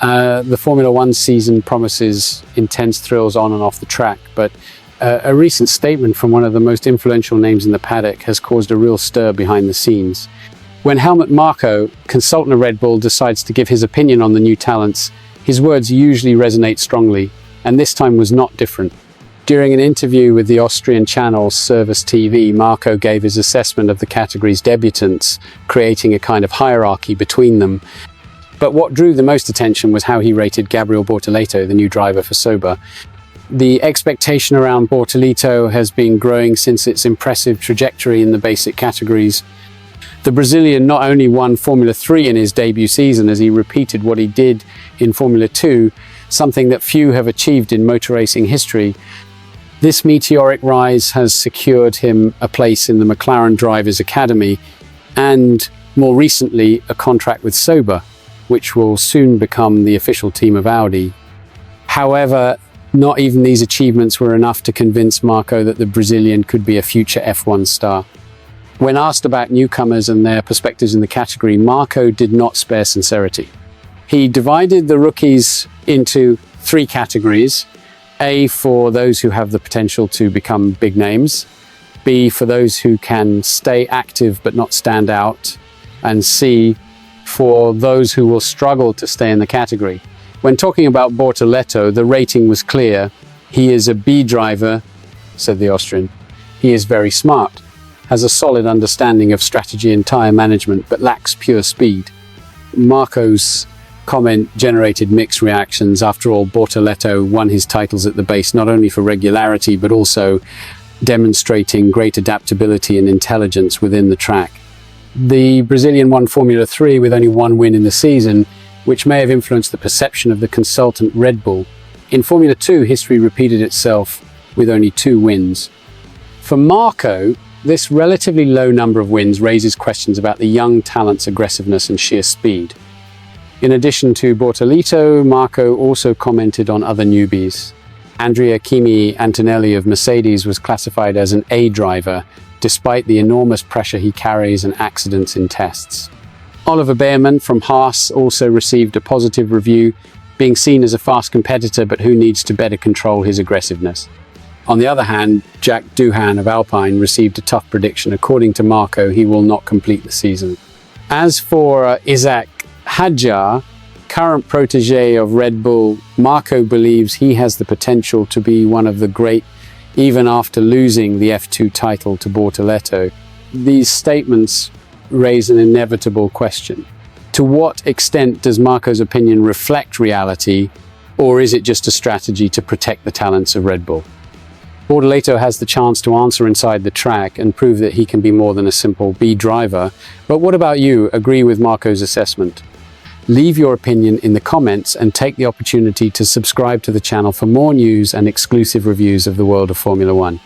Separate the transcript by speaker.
Speaker 1: The Formula One season promises intense thrills on and off the track, but a recent statement from one of the most influential names in the paddock has caused a real stir behind the scenes. When Helmut Marko, consultant of Red Bull, decides to give his opinion on the new talents, his words usually resonate strongly, and this time was not different. During an interview with the Austrian channel Service TV, Marko gave his assessment of the category's debutants, creating a kind of hierarchy between them. But what drew the most attention was how he rated Gabriel Bortoleto, the new driver for Sauber. The expectation around Bortoleto has been growing since its impressive trajectory in the basic categories. The Brazilian not only won Formula 3 in his debut season, as he repeated what he did in Formula 2, something that few have achieved in motor racing history. This meteoric rise has secured him a place in the McLaren Drivers' Academy and, more recently, a contract with Sauber, which will soon become the official team of Audi. However, not even these achievements were enough to convince Marko that the Brazilian could be a future F1 star. When asked about newcomers and their perspectives in the category, Marko did not spare sincerity. He divided the rookies into 3 categories: A, for those who have the potential to become big names; B, for those who can stay active but not stand out; and C, for those who will struggle to stay in the category. When talking about Bortoleto, the rating was clear. He is a B driver, said the Austrian. He is very smart, has a solid understanding of strategy and tyre management, but lacks pure speed. Marko's comment generated mixed reactions. After all, Bortoleto won his titles at the base not only for regularity, but also demonstrating great adaptability and intelligence within the track. The Brazilian won Formula 3 with only 1 win in the season, which may have influenced the perception of the consultant Red Bull. In Formula 2, history repeated itself with only 2 wins. For Marko, this relatively low number of wins raises questions about the young talent's aggressiveness and sheer speed. In addition to Bortoleto, Marko also commented on other newbies. Andrea Kimi Antonelli of Mercedes was classified as an A driver, despite the enormous pressure he carries and accidents in tests. Oliver Bearman from Haas also received a positive review, being seen as a fast competitor but who needs to better control his aggressiveness. On the other hand, Jack Doohan of Alpine received a tough prediction. According to Marko, he will not complete the season. As for Isaac Hadjar, current protege of Red Bull, Marko believes he has the potential to be one of the great, even after losing the F2 title to Bortoleto. These statements raise an inevitable question. To what extent does Marko's opinion reflect reality, or is it just a strategy to protect the talents of Red Bull? Bortoleto has the chance to answer inside the track and prove that he can be more than a simple B driver. But what about you? Agree with Marko's assessment? Leave your opinion in the comments and take the opportunity to subscribe to the channel for more news and exclusive reviews of the world of Formula One.